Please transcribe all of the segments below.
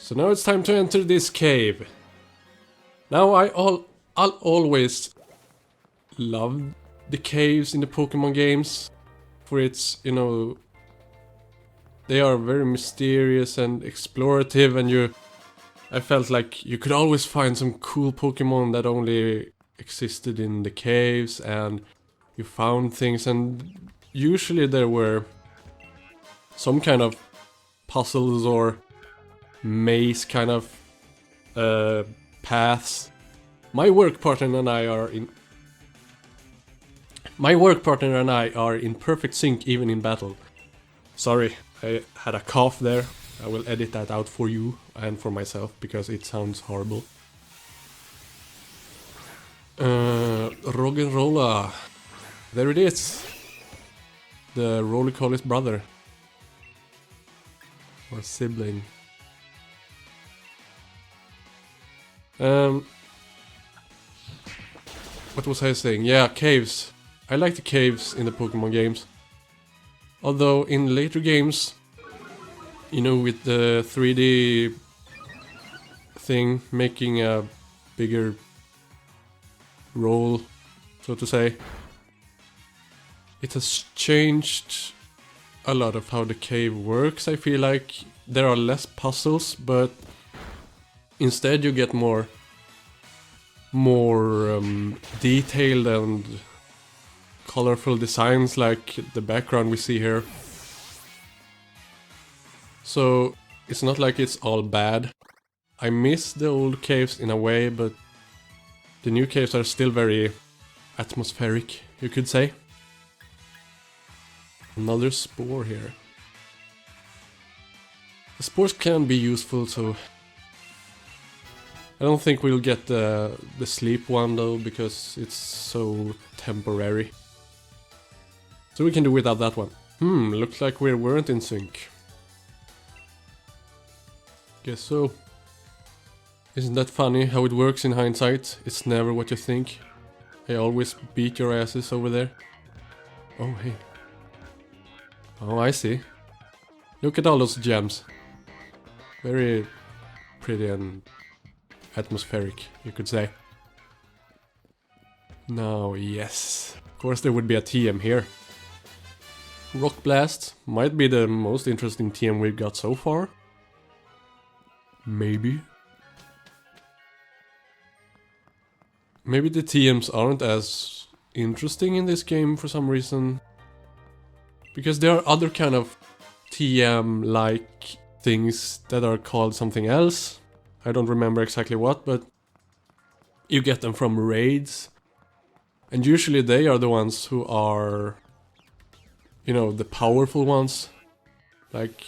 So now it's time to enter this cave. Now I'll always love the caves in the Pokemon games. For its, you know, they are very mysterious and explorative, and I felt like you could always find some cool Pokemon that only existed in the caves, and you found things, and usually there were some kind of puzzles or maze kind of paths. My work partner and I are in perfect sync even in battle. Sorry, I had a cough there. I will edit that out for you and for myself because it sounds horrible. Roggenrola. There it is. The Roly-Poly's brother. Or sibling. What was I saying? Yeah, caves. I like the caves in the Pokemon games. Although in later games, you know, with the 3D thing making a bigger role, so to say, it has changed a lot of how the cave works. I feel like there are less puzzles, but instead you get more detailed and colorful designs, like the background we see here. So it's not like it's all bad. I miss the old caves in a way, but the new caves are still very atmospheric, you could say. Another spore here. The spores can be useful, so I don't think we'll get the sleep one though, because it's so temporary. So we can do without that one. Looks like we weren't in sync. Guess so. Isn't that funny how it works in hindsight? It's never what you think. I always beat your asses over there. Oh, hey. Oh, I see. Look at all those gems. Very pretty and atmospheric, you could say. Now, yes. Of course there would be a TM here. Rock Blast might be the most interesting TM we've got so far. Maybe. Maybe the TMs aren't as interesting in this game for some reason. Because there are other kind of TM-like things that are called something else. I don't remember exactly what, but you get them from raids. And usually they are the ones who are, you know, the powerful ones. Like,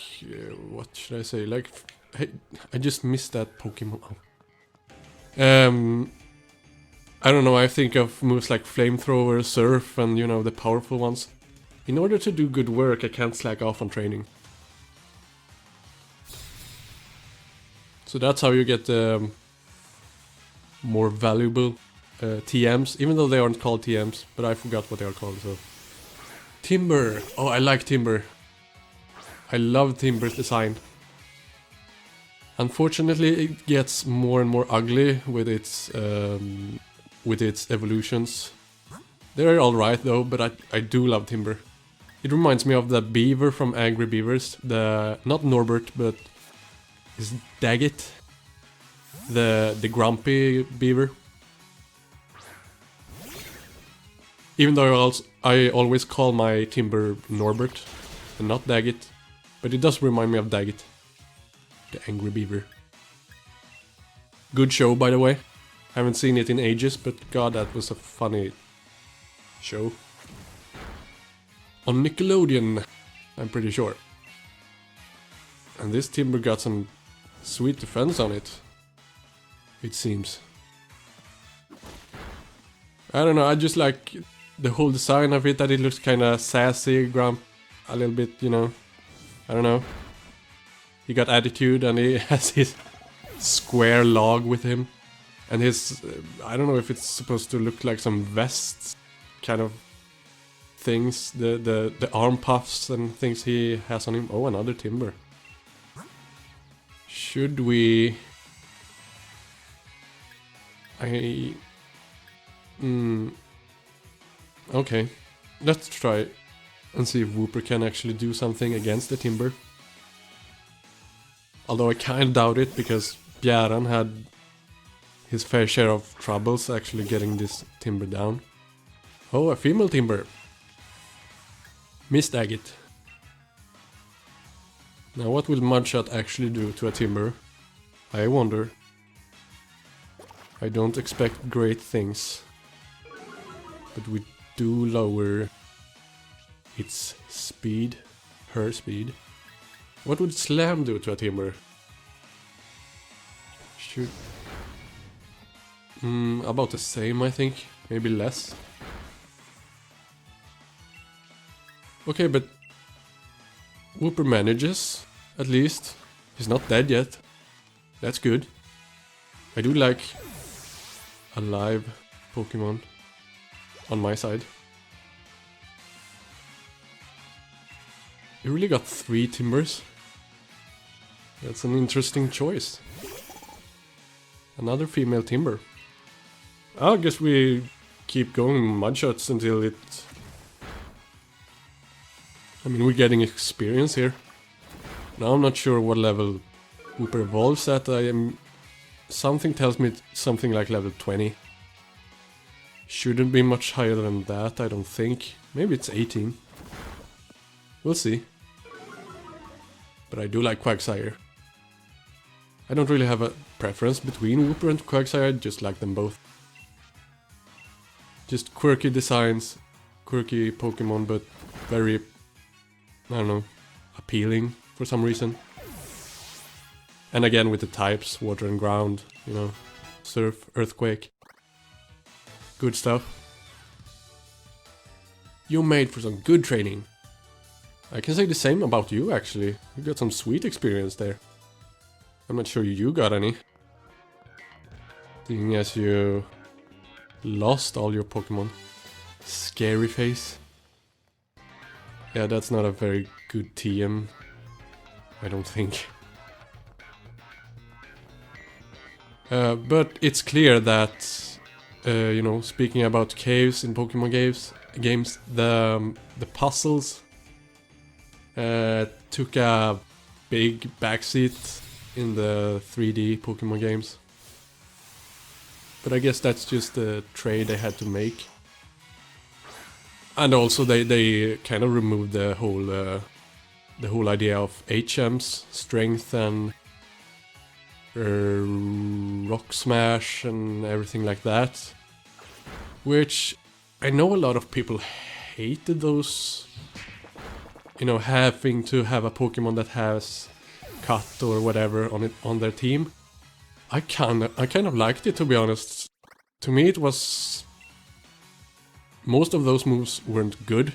what should I say? Like, hey, I just missed that Pokemon. I don't know, I think of moves like Flamethrower, Surf, and, you know, the powerful ones. In order to do good work, I can't slack off on training. So that's how you get more valuable TMs, even though they aren't called TMs, but I forgot what they are called, so. Timber! Oh, I like Timber. I love Timber's design. Unfortunately, it gets more and more ugly with its evolutions. They're alright though, but I do love Timber. It reminds me of the beaver from Angry Beavers, not Norbert, but is Daggett, the grumpy beaver. Even though I always call my Timber Norbert and not Daggett, but it does remind me of Daggett, the Angry Beaver. Good show, by the way. Haven't seen it in ages, but god, that was a funny show. On Nickelodeon, I'm pretty sure. And this Timber got some sweet defense on it, it seems. I don't know, I just like the whole design of it, that it looks kinda sassy, grump, a little bit, you know, I don't know. He got attitude and he has his square log with him. And his, I don't know if it's supposed to look like some vest kind of things, the arm puffs and things he has on him. Oh, another Timber. Should we... Okay, let's try and see if Wooper can actually do something against the timber. Although I kinda doubt it, because Bjäran had his fair share of troubles actually getting this timber down. Oh, a female timber. Missed agate. Now what will Mudshot actually do to a timber? I wonder. I don't expect great things. But we do lower its speed, her speed. What would Slam do to a timber? Should... about the same, I think. Maybe less. Okay, but Wooper manages, at least. He's not dead yet. That's good. I do like a live Pokemon on my side. You really got 3 timbers. That's an interesting choice. Another female timber. I guess we keep going Mudshots until it... I mean, we're getting experience here. Now I'm not sure what level Wooper evolves at. Something tells me it's something like level 20. Shouldn't be much higher than that, I don't think. Maybe it's 18. We'll see. But I do like Quagsire. I don't really have a preference between Wooper and Quagsire, I just like them both. Just quirky designs, quirky Pokemon, but very, I don't know, appealing for some reason. And again with the types, water and ground, you know, surf, earthquake. Good stuff. You're made for some good training. I can say the same about you actually. You got some sweet experience there. I'm not sure you got any. Seeing as you lost all your Pokemon. Scary face. Yeah, that's not a very good TM. I don't think. But it's clear that, you know, speaking about caves in Pokemon games, the puzzles took a big backseat in the 3D Pokemon games. But I guess that's just the trade they had to make. And also they kind of removed the whole idea of HMs, strength and rock smash and everything like that. Which I know a lot of people hated those, you know, having to have a Pokemon that has cut or whatever on their team. I kind of liked it, to be honest. To me it was... most of those moves weren't good.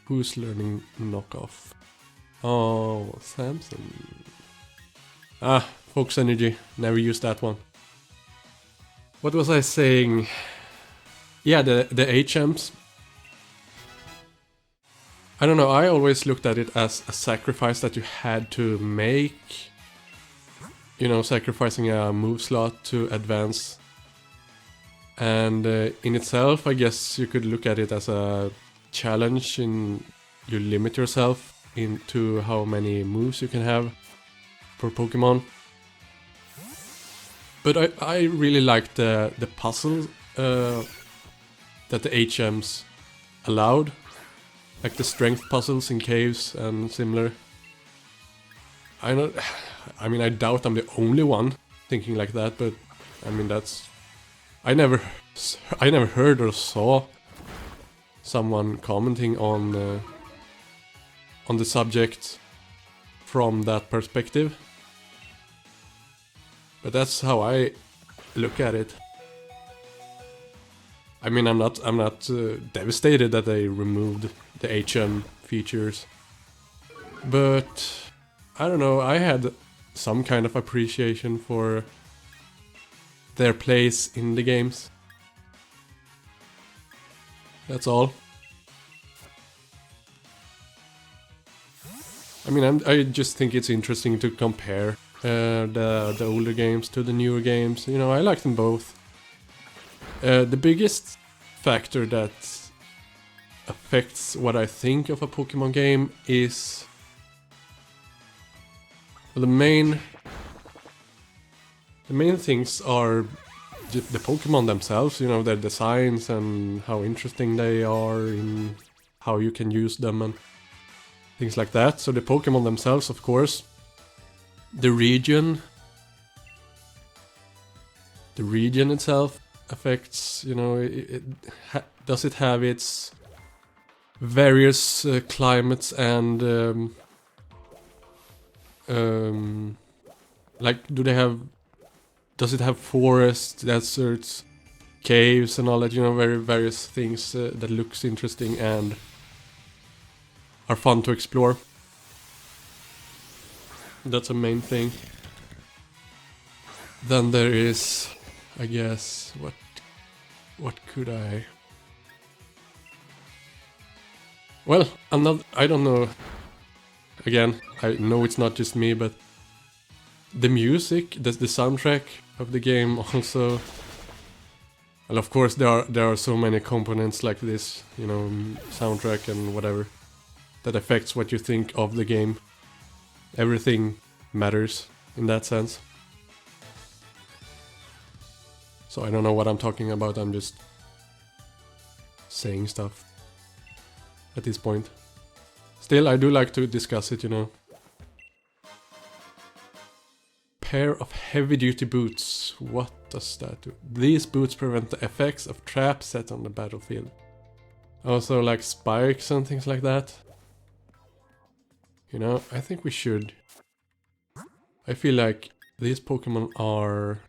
Who's learning knockoff? Oh, Samson. Ah, Focus Energy. Never used that one. What was I saying? Yeah, the HMs. I don't know, I always looked at it as a sacrifice that you had to make. You know, sacrificing a move slot to advance. And in itself, I guess you could look at it as a challenge in you limit yourself into how many moves you can have per Pokemon. But I really liked the puzzle that the HMs allowed. Like the strength puzzles in caves and similar. I mean, I doubt I'm the only one thinking like that, but I mean, that's... I never heard or saw someone commenting on the subject from that perspective. But that's how I look at it. I mean, I'm not devastated that they removed the HM features, but I don't know. I had some kind of appreciation for their place in the games. That's all. I mean, I just think it's interesting to compare the older games to the newer games. You know, I like them both. The biggest factor that affects what I think of a Pokemon game is the main things are the Pokemon themselves, you know, their designs and how interesting they are in how you can use them and things like that. So the Pokemon themselves, of course. The region itself affects, you know, does it have its various climates and like, does it have forests, deserts, caves and all that, you know, various things that looks interesting and are fun to explore. That's a main thing. Then there is, I guess, what could I... Well, I don't know. Again, I know it's not just me, but the music, the soundtrack of the game also... Well, of course there are so many components like this, you know, soundtrack and whatever, that affects what you think of the game. Everything matters in that sense. So I don't know what I'm talking about, I'm just saying stuff at this point. Still, I do like to discuss it, you know. Pair of heavy-duty boots. What does that do? These boots prevent the effects of traps set on the battlefield. Also like spikes and things like that. You know, I think we should. I feel like these Pokemon are...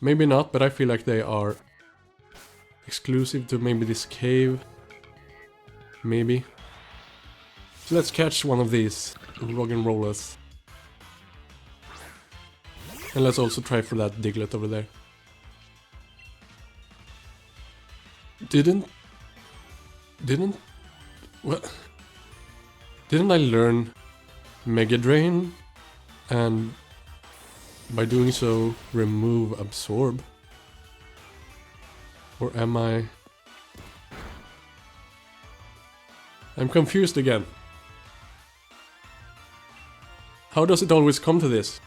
Maybe not, but I feel like they are exclusive to maybe this cave. Maybe. So let's catch one of these rock and rollers. And let's also try for that Diglett over there. Didn't I learn Mega Drain and by doing so remove Absorb? Or am I... I'm confused again. How does it always come to this?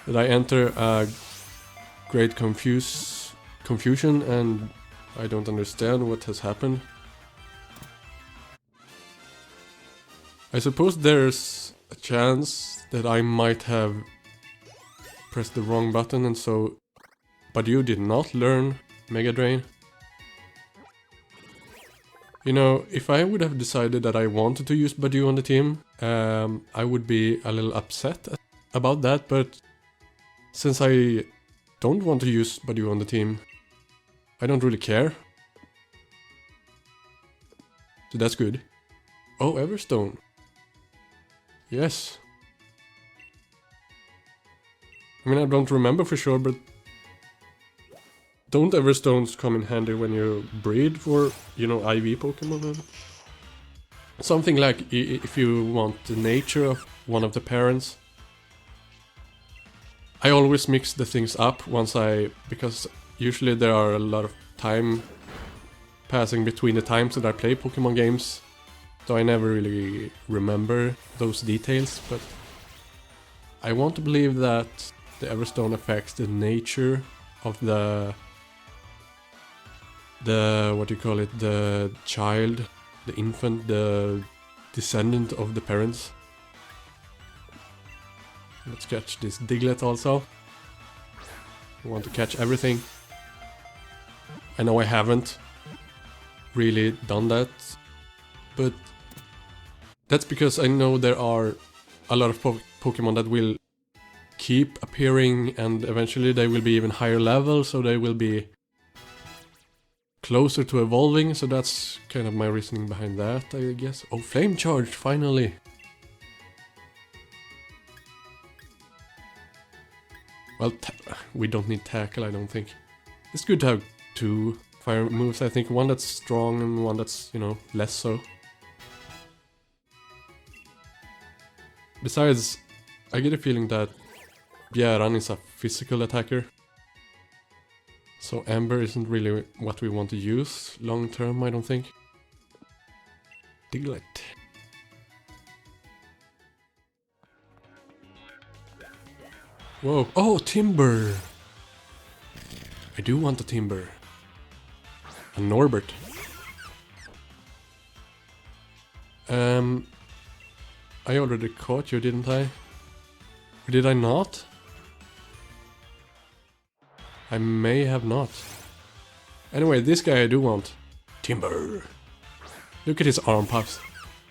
That I enter a great confusion and I don't understand what has happened. I suppose there's a chance that I might have pressed the wrong button and so... But you did not learn Mega Drain. You know, if I would have decided that I wanted to use Badu on the team, I would be a little upset about that, but since I don't want to use Badu on the team, I don't really care. So that's good. Oh, Everstone. Yes. I mean, I don't remember for sure, but don't Everstones come in handy when you breed for, you know, IV Pokemon? Something like if you want the nature of one of the parents. I always mix the things up because usually there are a lot of time passing between the times that I play Pokemon games. So I never really remember those details, but I want to believe that the Everstone affects the nature of the what do you call it, the child, the infant, the descendant of the parents. Let's catch this Diglett also. I want to catch everything. I know I haven't really done that, but that's because I know there are a lot of Pokemon that will keep appearing and eventually they will be even higher level, so they will be closer to evolving, so that's kind of my reasoning behind that, I guess. Oh, Flame Charge, finally! Well, we don't need Tackle, I don't think. It's good to have two fire moves, I think. One that's strong and one that's, you know, less so. Besides, I get a feeling that Bjäran is a physical attacker. So Ember isn't really what we want to use long term, I don't think. Diglett. Whoa. Oh, Timber! I do want a Timber. A Norbert. I already caught you, didn't I? Or did I not? I may have not. Anyway, this guy I do want. Timber! Look at his arm puffs.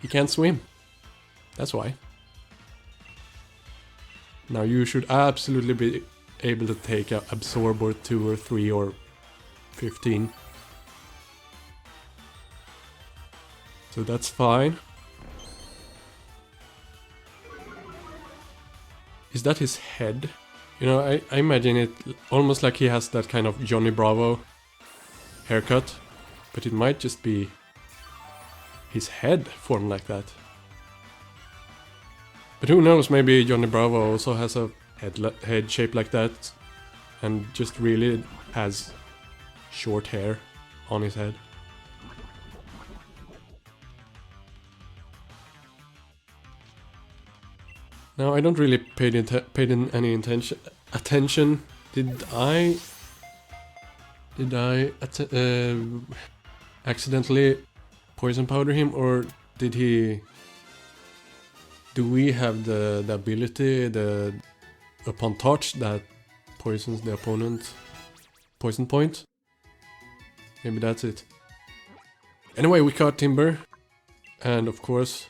He can't swim. That's why. Now you should absolutely be able to take a Absorber 2 or 3 or 15. So that's fine. Is that his head? You know, I imagine it almost like he has that kind of Johnny Bravo haircut. But it might just be his head formed like that. But who knows, maybe Johnny Bravo also has a head shape like that. And just really has short hair on his head. Now I don't really paid any attention. Did I accidentally poison powder him, or did he? Do we have the ability, upon touch, that poisons the opponent poison point? Maybe that's it. Anyway, we caught Timber, and of course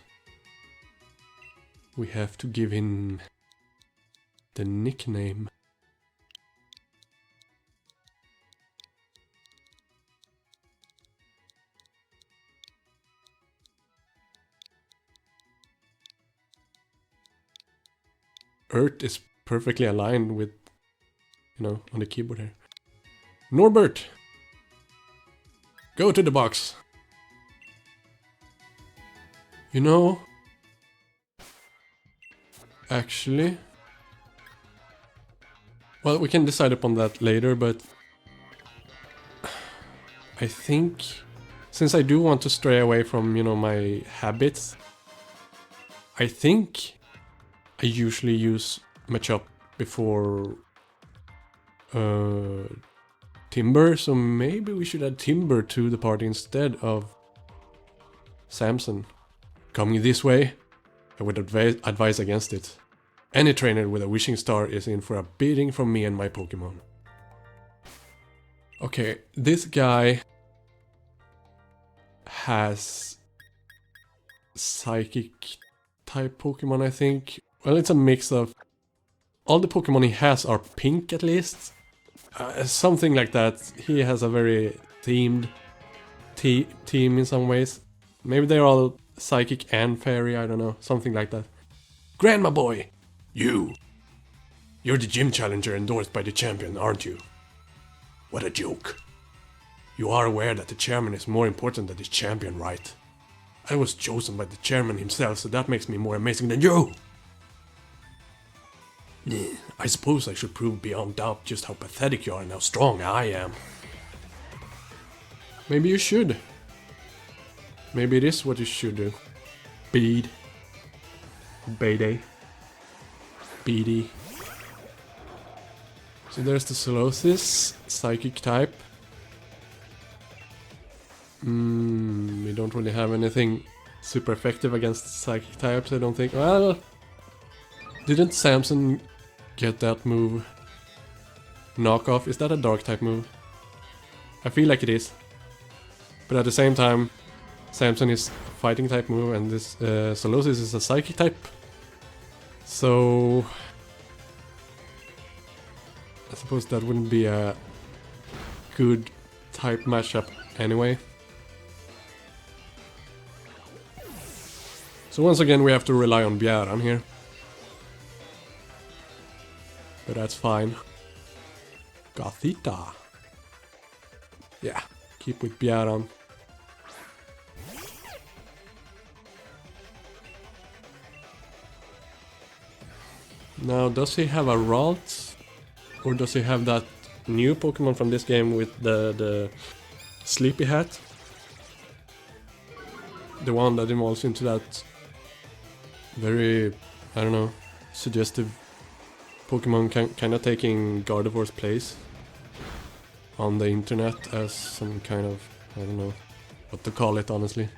we have to give him the nickname. Earth is perfectly aligned with, you know, on the keyboard here. Norbert! Go to the box! You know, actually, well, we can decide upon that later, but I think, since I do want to stray away from, you know, my habits, I think I usually use Machop before Timber, so maybe we should add Timber to the party instead of Samson. Coming this way, I would advise against it. Any trainer with a wishing star is in for a beating from me and my Pokémon. Okay, this guy has psychic type Pokémon, I think. Well, it's a mix of... all the Pokémon he has are pink, at least. Something like that. He has a very themed team in some ways. Maybe they're all psychic and fairy, I don't know. Something like that. Grandma boy! You're the gym challenger endorsed by the champion, aren't you? What a joke. You are aware that the chairman is more important than the champion, right? I was chosen by the chairman himself, so that makes me more amazing than you! I suppose I should prove beyond doubt just how pathetic you are and how strong I am. Maybe you should. Maybe it is what you should do. Bead. Bayday. Beady. So there's the Solosis, psychic type. We don't really have anything super effective against psychic types, I don't think. Well, didn't Samson get that move? Knockoff, is that a dark type move? I feel like it is. But at the same time, Samson is a fighting type move and this Solosis is a psychic type. So I suppose that wouldn't be a good type matchup anyway. So once again we have to rely on Bjäran here. But that's fine. Gothita. Yeah, keep with Bjäran. Now, does he have a Ralt? Or does he have that new Pokemon from this game with the sleepy hat? The one that evolves into that very, I don't know, suggestive Pokemon kind of taking Gardevoir's place on the internet as some kind of, I don't know what to call it, honestly.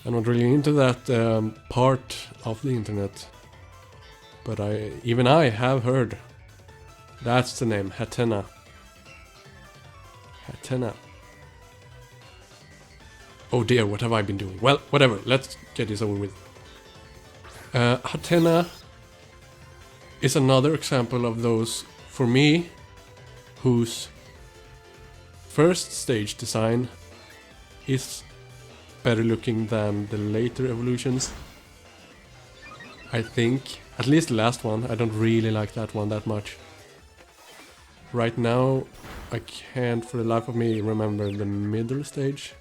I'm not really into that part of the internet, but even I have heard. That's the name, Hatena. Hatena. Oh dear, what have I been doing? Well, whatever, let's get this over with. Hatena is another example of those, for me, whose first stage design is better looking than the later evolutions. I think, at least the last one, I don't really like that one that much. Right now, I can't for the life of me remember the middle stage.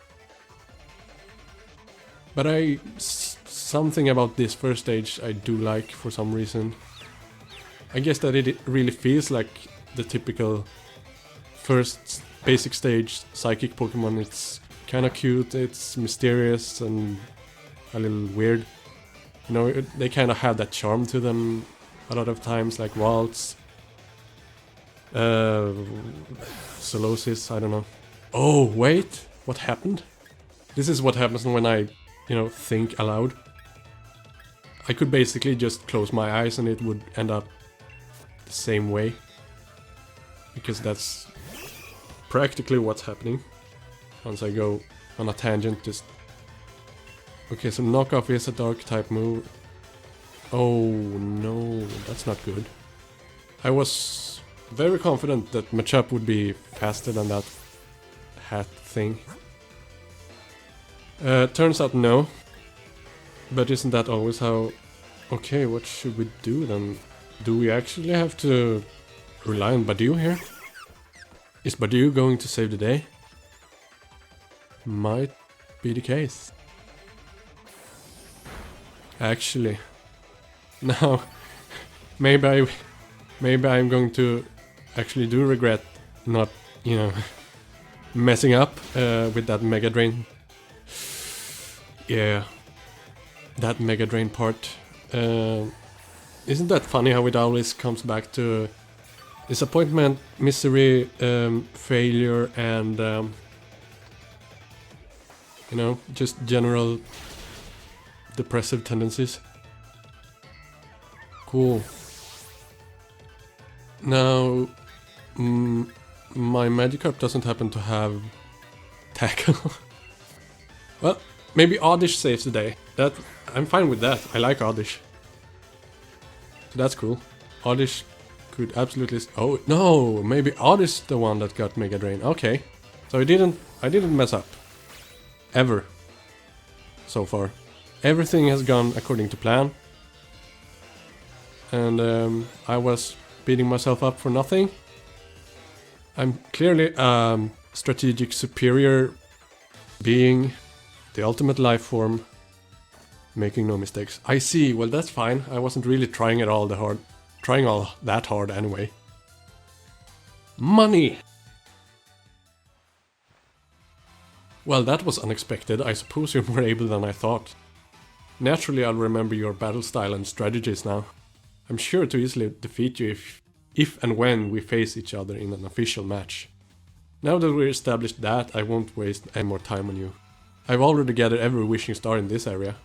But something about this first stage I do like for some reason. I guess that it really feels like the typical first basic stage psychic Pokemon. It's kind of cute, it's mysterious and a little weird. You know, they kind of have that charm to them a lot of times, like Waltz, Solosis, I don't know. Oh, wait, what happened? This is what happens when I, you know, think aloud. I could basically just close my eyes and it would end up the same way. Because that's practically what's happening. Once I go on a tangent, just... Okay, so knockoff is a dark type move. Oh no, that's not good. I was very confident that Machop would be faster than that hat thing. Turns out no. But isn't that always how... Okay, what should we do then? Do we actually have to rely on Badu here? Is Badu going to save the day? Might be the case. Actually. Now, maybe I'm going to actually do regret not, you know, messing up with that Mega Drain. Yeah, that Mega Drain part. Isn't that funny how it always comes back to disappointment, misery, failure, and you know, just general depressive tendencies. Cool. Now, my Magikarp doesn't happen to have tackle. Well, maybe Oddish saves the day. I'm fine with that. I like Oddish. So that's cool. Oddish could absolutely... Oh, no! Maybe Oddish the one that got Mega Drain. Okay. So I didn't mess up. Ever. So far. Everything has gone according to plan. And I was beating myself up for nothing. I'm clearly a strategic superior being, the ultimate life form, making no mistakes. I see, well that's fine. I wasn't really trying all that hard anyway. Money! Well, that was unexpected. I suppose you're more able than I thought. Naturally, I'll remember your battle style and strategies now. I'm sure to easily defeat you if and when we face each other in an official match. Now that we've established that, I won't waste any more time on you. I've already gathered every wishing star in this area.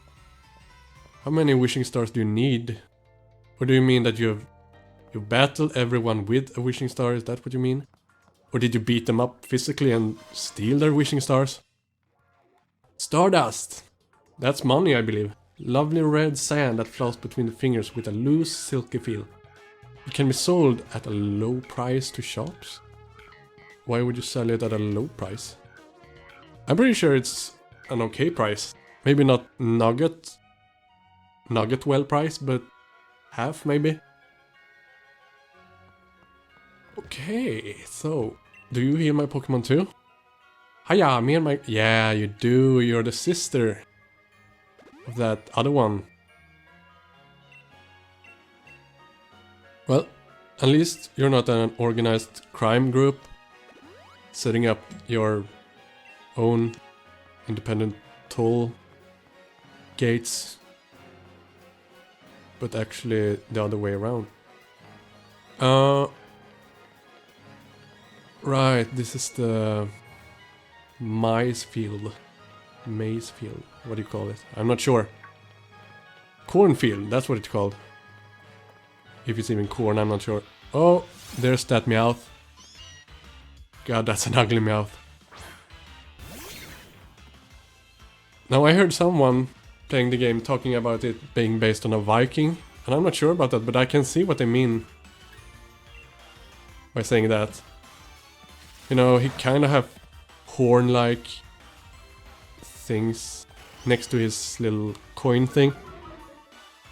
How many wishing stars do you need? Or do you mean that you've battled everyone with a wishing star, is that what you mean? Or did you beat them up physically and steal their wishing stars? Stardust! That's money, I believe. Lovely red sand that flows between the fingers with a loose, silky feel. It can be sold at a low price to shops? Why would you sell it at a low price? I'm pretty sure it's an okay price. Maybe not nugget well price, but half maybe. Okay, so do you heal my Pokemon too? Hiya, me and my... Yeah, you do, you're the sister of that other one. Well, at least you're not an organized crime group setting up your own independent toll gates, but actually the other way around. Right, this is the maize field. Maize field, what do you call it? I'm not sure. Cornfield, that's what it's called. If it's even corn, I'm not sure. Oh, there's that Meowth. God, that's an ugly Meowth. Now I heard someone playing the game talking about it being based on a Viking, and I'm not sure about that, but I can see what they mean by saying that. You know, he kind of have horn-like things next to his little coin thing,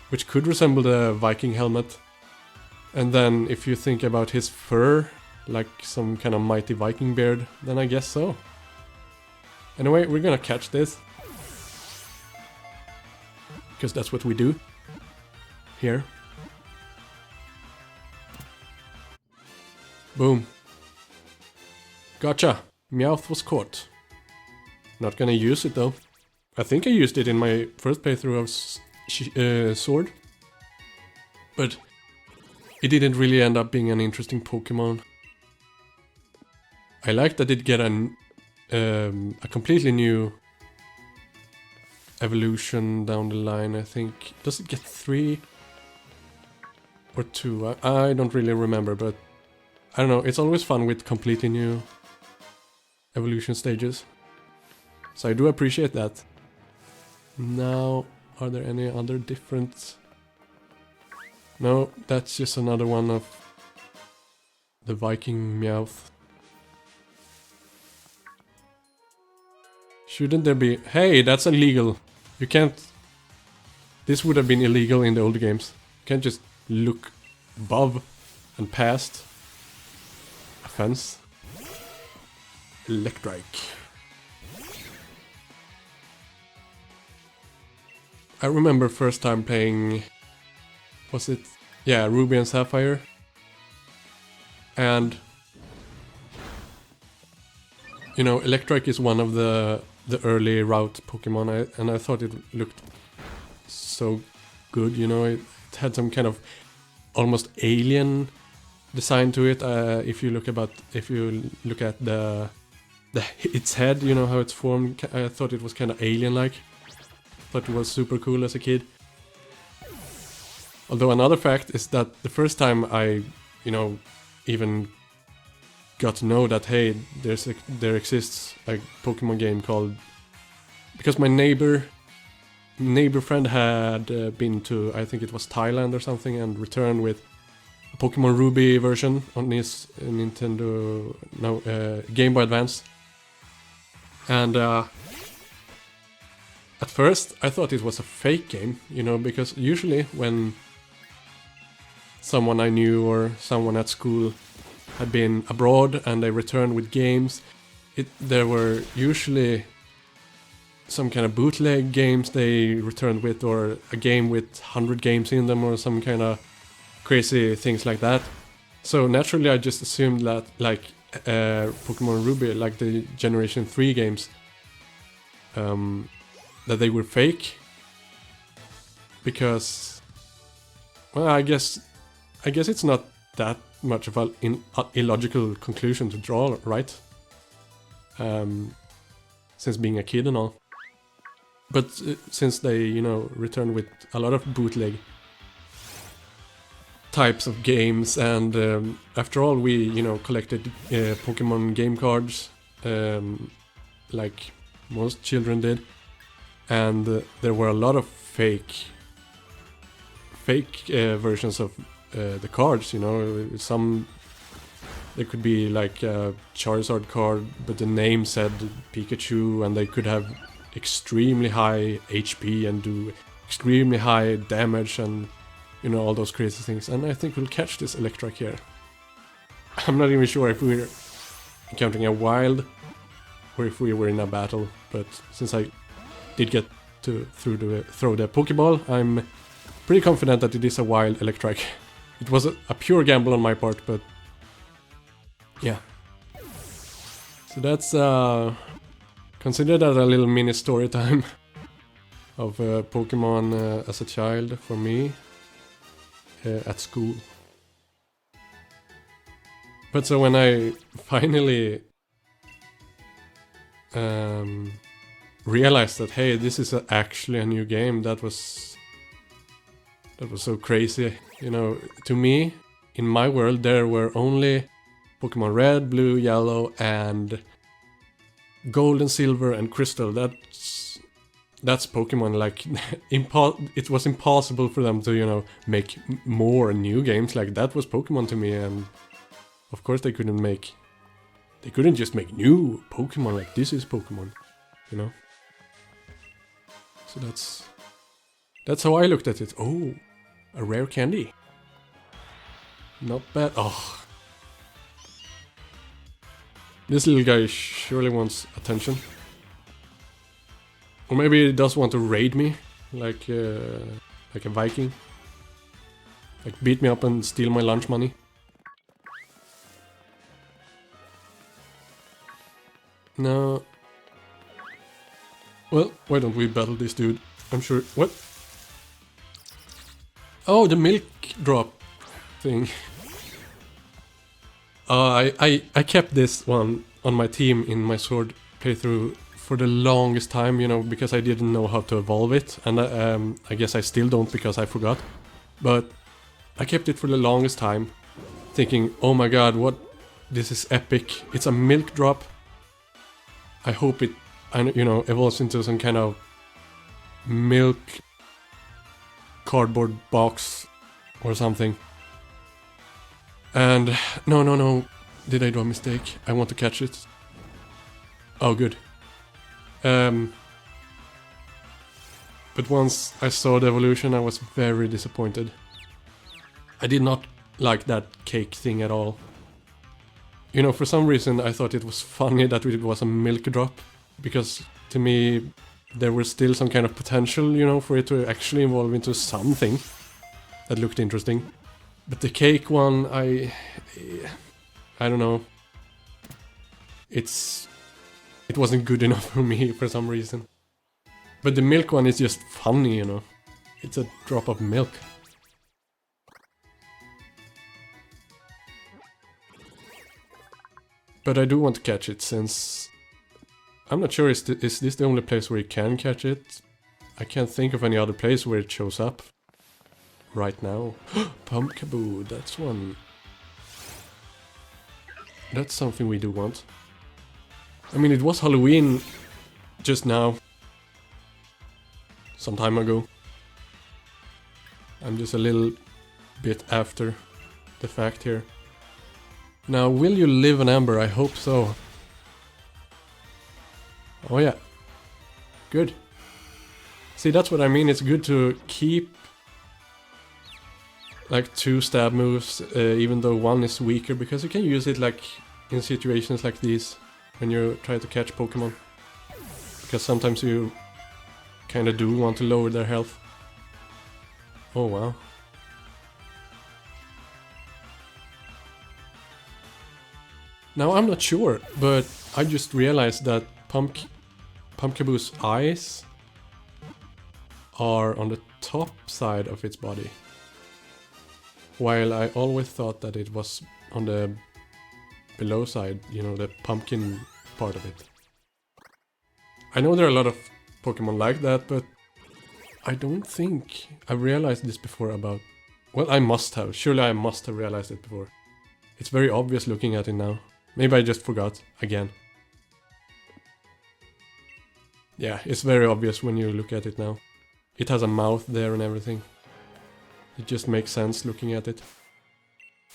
which could resemble the Viking helmet. And then if you think about his fur, like some kind of mighty Viking beard, then I guess so. Anyway, we're gonna catch this. Because that's what we do here. Boom. Gotcha. Meowth was caught. Not gonna use it though. I think I used it in my first playthrough of Sword. But it didn't really end up being an interesting Pokemon. I like that it get a completely new evolution down the line, I think. Does it get 3 or 2? I don't really remember, but I don't know. It's always fun with completely new evolution stages. So I do appreciate that. Now, are there any other different... No, that's just another one of the Viking Meowth. Shouldn't there be... Hey, that's illegal. You can't... This would have been illegal in the older games. You can't just look above and past a fence. Electric. I remember first time playing... Was it? Yeah, Ruby and Sapphire. And... You know, Electric is one of the early route Pokemon, and I thought it looked so good, you know, it had some kind of almost alien design to it. If you look at its head, you know how it's formed, I thought it was kind of alien-like. Thought it was super cool as a kid. Although another fact is that the first time I, you know, even got to know that, hey, there exists a Pokemon game called... Because my neighbor friend had been to, I think it was Thailand or something, and returned with a Pokemon Ruby version on his Nintendo... No, Game Boy Advance. And at first I thought it was a fake game, you know, because usually when someone I knew or someone at school had been abroad and they returned with games, there were usually some kind of bootleg games they returned with, or a game with 100 games in them, or some kind of crazy things like that. So naturally I just assumed that, like, Pokemon Ruby, like the Generation 3 games, that they were fake. Because, well, I guess it's not that much of an illogical conclusion to draw, right? Since being a kid and all. But since they, you know, returned with a lot of bootleg types of games, and after all, we, you know, collected Pokemon game cards, like most children did, and there were a lot of fake versions of the cards, you know. There could be like a Charizard card, but the name said Pikachu, and they could have extremely high HP and do extremely high damage, and, you know, all those crazy things. And I think we'll catch this Electric here. I'm not even sure if we're encountering a wild or if we were in a battle, but since I did get to throw the Pokeball, I'm pretty confident that it is a wild Electric. It was a pure gamble on my part, but yeah. So that's consider that a little mini story time of Pokemon as a child for me at school. But so when I finally realized that, hey, this is actually a new game, that was so crazy. You know, to me, in my world, there were only Pokemon Red, Blue, Yellow, and Gold and Silver and Crystal. That's Pokemon. Like, it was impossible for them to, you know, make more new games. Like, that was Pokemon to me, and of course they couldn't just make new Pokemon. Like, this is Pokemon, you know. So that's how I looked at it. Oh, a rare candy. Not bad. Oh. This little guy surely wants attention. Or maybe he does want to raid me, like a Viking. Like beat me up and steal my lunch money. No. Well, why don't we battle this dude? I'm sure... What? Oh, the milk drop thing. I kept this one on my team in my sword playthrough for the longest time, you know, because I didn't know how to evolve it. And I guess I still don't because I forgot. But I kept it for the longest time, thinking, oh my god, this is epic. It's a milk drop. I hope it, you know, evolves into some kind of milk cardboard box or something. And no, did I do a mistake? I want to catch it. Oh, good. But once I saw the evolution, I was very disappointed. I did not like that cake thing at all. You know, for some reason I thought it was funny that it was a milk drop, because to me there was still some kind of potential, you know, for it to actually evolve into something that looked interesting. But the cake one, I don't know. It wasn't good enough for me for some reason. But the milk one is just funny, you know. It's a drop of milk. But I do want to catch it, since I'm not sure, is this the only place where you can catch it? I can't think of any other place where it shows up right now. Pumpkaboo, that's one. That's something we do want. I mean, it was Halloween just now. Some time ago. I'm just a little bit after the fact here. Now, will you live an Amber? I hope so. Oh yeah. Good. See, that's what I mean. It's good to keep like 2 stab moves, even though one is weaker, because you can use it like in situations like these when you try to catch Pokemon. Because sometimes you kinda do want to lower their health. Oh wow. Now I'm not sure, but I just realized that Pumpkaboo's eyes are on the top side of its body, while I always thought that it was on the below side, you know, the pumpkin part of it. I know there are a lot of Pokemon like that, but I don't think I've realized this before about... Well, I must have. Surely I must have realized it before. It's very obvious looking at it now. Maybe I just forgot again. Yeah, it's very obvious when you look at it now. It has a mouth there and everything. It just makes sense looking at it.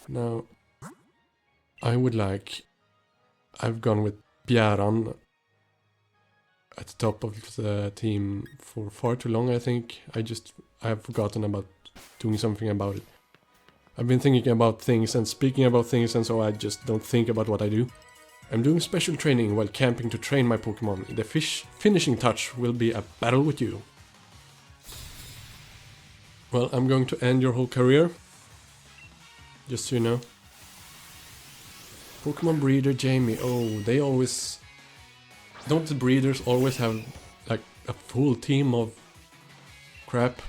Now, I would like... I've gone with Bjäran at the top of the team for far too long, I think. I have forgotten about doing something about it. I've been thinking about things and speaking about things, and so I just don't think about what I do. I'm doing special training while camping to train my Pokemon. The finishing touch will be a battle with you. Well, I'm going to end your whole career. Just so you know. Pokemon breeder Jamie. Oh, they always... Don't the breeders always have like a full team of crap?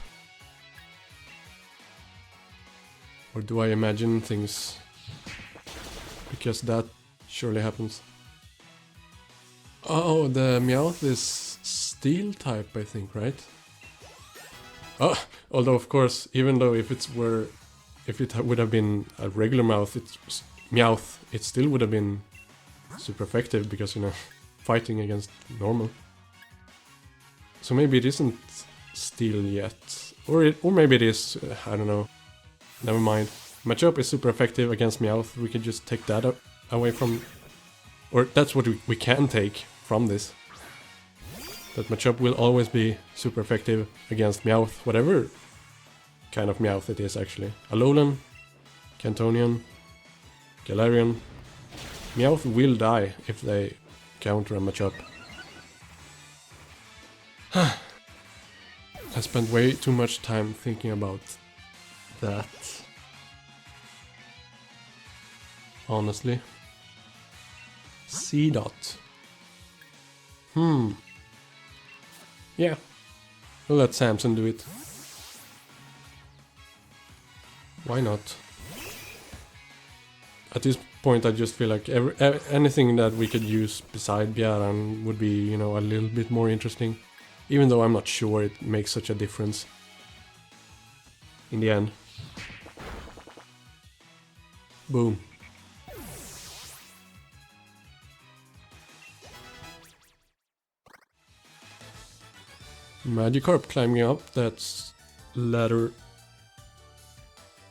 Or do I imagine things? Because that surely happens. Oh, the Meowth is steel type, I think, right? Oh, although of course, even though if it would have been a regular Meowth, it still would have been super effective because, you know, fighting against normal. So maybe it isn't steel yet, or maybe it is. I don't know. Never mind. Matchup is super effective against Meowth. We can just take that up away from, or that's what we can take from this. That Matchup will always be super effective against Meowth, whatever kind of Meowth it is actually. Alolan, Cantonian, Galarian. Meowth will die if they counter a Matchup. I spent way too much time thinking about that. Honestly. C-Dot. Yeah. We'll let Samson do it. Why not? At this point I just feel like anything that we could use beside Byaran would be, you know, a little bit more interesting. Even though I'm not sure it makes such a difference in the end. Boom. Magikarp climbing up that ladder.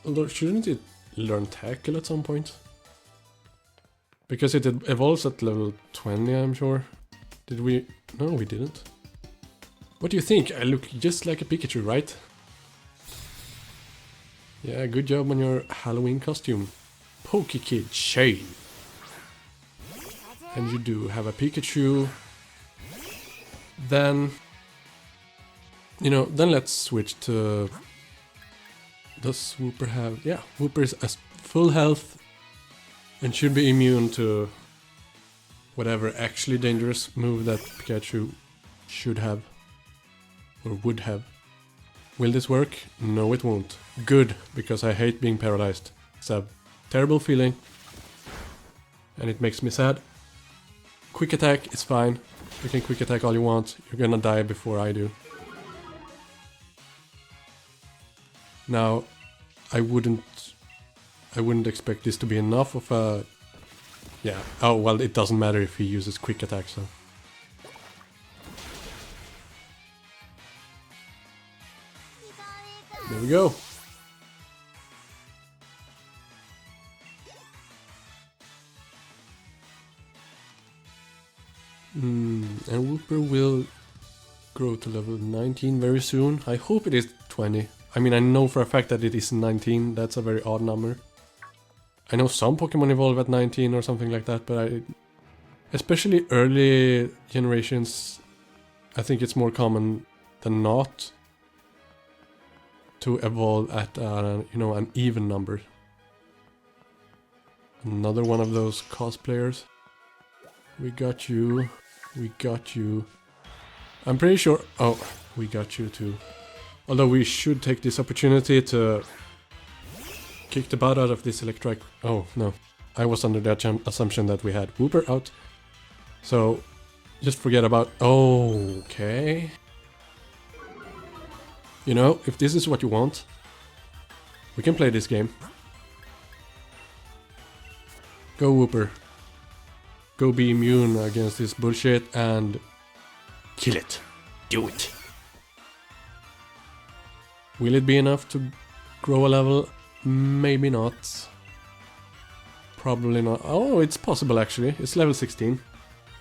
Although shouldn't it learn Tackle at some point? Because it evolves at level 20, I'm sure. Did we? No, we didn't. What do you think? I look just like a Pikachu, right? Yeah, good job on your Halloween costume. Pokekid Shane. And you do have a Pikachu. Then... You know, then let's switch to... Does Wooper have... Yeah, Wooper is at full health and should be immune to whatever actually dangerous move that Pikachu should have. Or would have. Will this work? No, it won't. Good, because I hate being paralyzed. It's a terrible feeling. And it makes me sad. Quick attack is fine. You can quick attack all you want. You're gonna die before I do. Now, I wouldn't expect this to be enough of a... Yeah, oh well, it doesn't matter if he uses quick attack, so... There we go. And Wooper will grow to level 19 very soon. I hope it is 20. I mean, I know for a fact that it is 19. That's a very odd number. I know some Pokemon evolve at 19 or something like that, but especially early generations, I think it's more common than not to evolve at you know, an even number. Another one of those cosplayers. We got you. We got you. I'm pretty sure... Oh, we got you too. Although we should take this opportunity to kick the butt out of this electric... Oh, no. I was under the assumption that we had Wooper out. So, just forget about... Oh, okay. You know, if this is what you want, we can play this game. Go Wooper. Go be immune against this bullshit and kill it. Do it. Will it be enough to grow a level? Maybe not. Probably not. Oh, it's possible actually. It's level 16.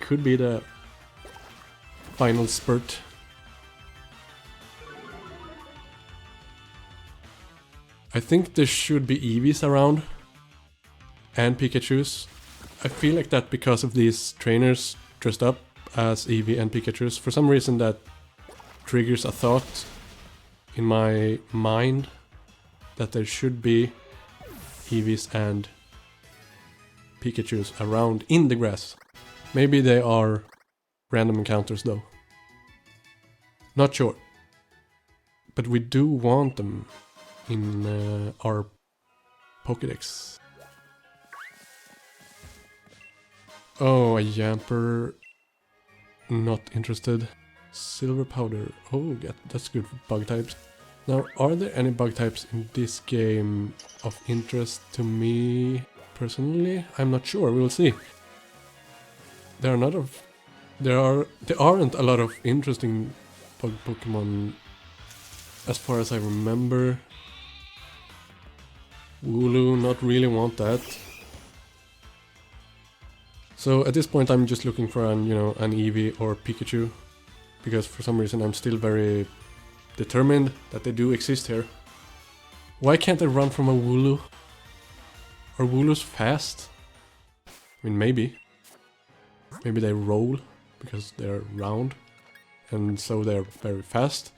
Could be the final spurt. I think there should be Eevees around. And Pikachus. I feel like that because of these trainers dressed up as Eevee and Pikachus. For some reason that triggers a thought in my mind that there should be Eevees and Pikachus around in the grass. Maybe they are random encounters though. Not sure. But we do want them in our Pokédex. Oh, a Yamper. Not interested. Silver powder. Oh, that's good for bug types. Now, are there any bug types in this game of interest to me personally? I'm not sure. We'll see. There aren't a lot of interesting bug Pokemon as far as I remember. Wooloo, not really want that. So at this point I'm just looking for an Eevee or Pikachu, because for some reason I'm still very determined that they do exist here. Why can't I run from a Wooloo? Are Wooloos fast? I mean, maybe. Maybe they roll because they're round and so they're very fast.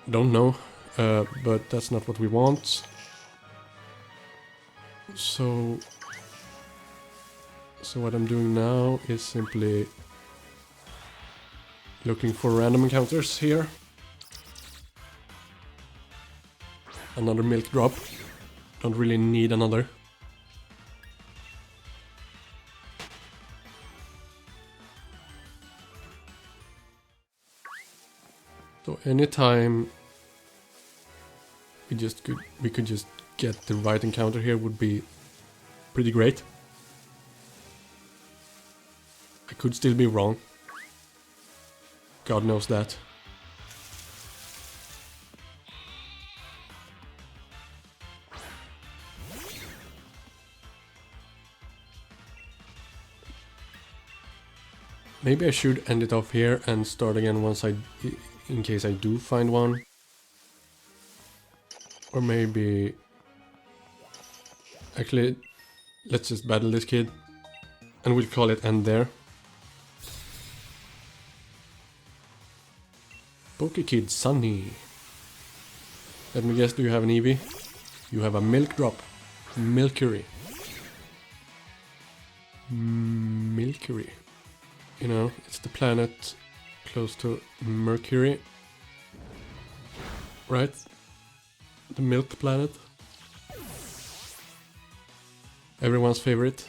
Don't know, but that's not what we want. So what I'm doing now is simply looking for random encounters here. Another milk drop. Don't really need another. So anytime we could just get the right encounter here would be pretty great. I could still be wrong. God knows that. Maybe I should end it off here and start again in case I do find one. Or maybe... Actually, let's just battle this kid. And we'll call it end there. Pokekid Sunny. Let me guess, do you have an Eevee? You have a milk drop. Milkery. Milkery. You know, it's the planet close to Mercury. Right? The milk planet. Everyone's favorite.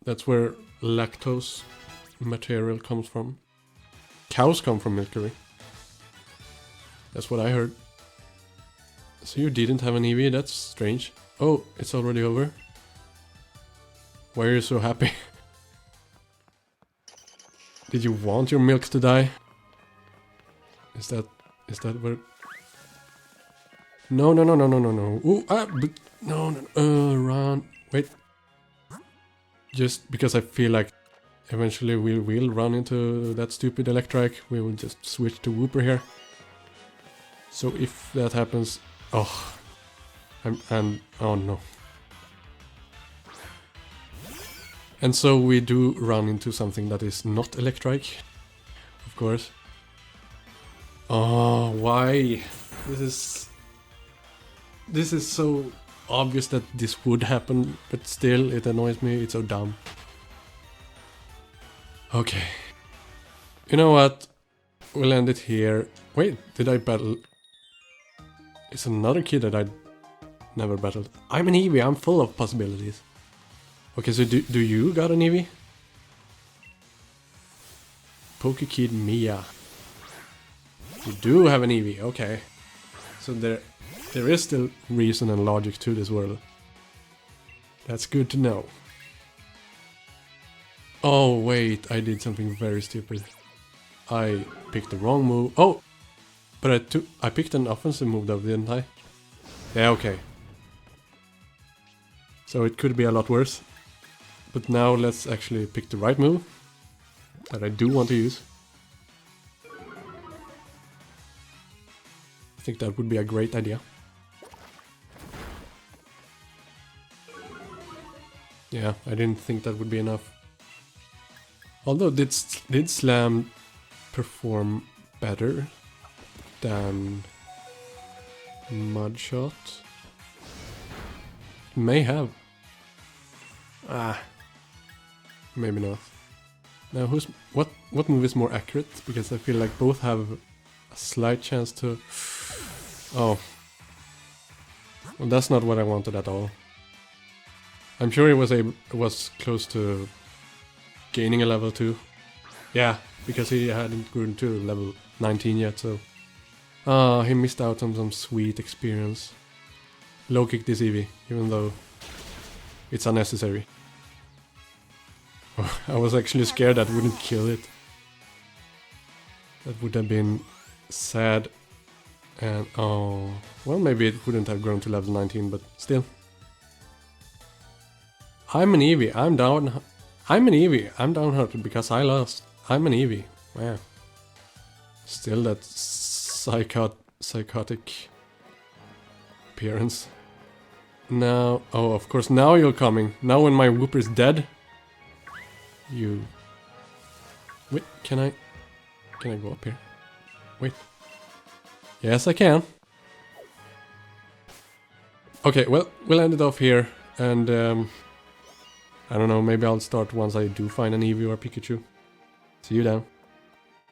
That's where lactose material comes from. Cows come from Mercury. That's what I heard. So you didn't have an Eevee? That's strange. Oh, it's already over. Why are you so happy? Did you want your milk to die? Is that where... No. Ooh, but no, run. Wait. Just because I feel like eventually we will run into that stupid Electrike, we will just switch to Wooper here. So if that happens... Oh. Oh no. And so we do run into something that is not Electrike. Of course. Oh, why? This is so obvious that this would happen, but still it annoys me. It's so dumb. Okay. You know what? We'll end it here. Wait, did I battle? It's another kid that I never battled. I'm an Eevee, I'm full of possibilities. Okay, so do you got an Eevee? Pokekid Mia. You do have an Eevee, okay. So there is still reason and logic to this world. That's good to know. Oh wait, I did something very stupid. I picked the wrong move. Oh! But I picked an offensive move though, didn't I? Yeah, okay. So it could be a lot worse. But now let's actually pick the right move that I do want to use. I think that would be a great idea. Yeah, I didn't think that would be enough. Although did Slam perform better than Mudshot? May have. Ah. Maybe not. Now what move is more accurate? Because I feel like both have a slight chance to... Oh. Well, that's not what I wanted at all. I'm sure he was close to gaining a level 2. Yeah, because he hadn't grown to level 19 yet, so... Ah, he missed out on some sweet experience. Low kick this Eevee, even though it's unnecessary. Oh, I was actually scared that wouldn't kill it. That would have been sad. And oh, well, maybe it wouldn't have grown to level 19, but still. I'm an Eevee. I'm down. I'm an Eevee. I'm downhearted because I lost. I'm an Eevee. Wow. Still that psychotic appearance. Now, oh, of course, now you're coming. Now when my Whooper's dead. You... Wait, can I go up here? Wait. Yes, I can. Okay, well, we'll end it off here. And, I don't know, maybe I'll start once I do find an Eevee or Pikachu. See you then.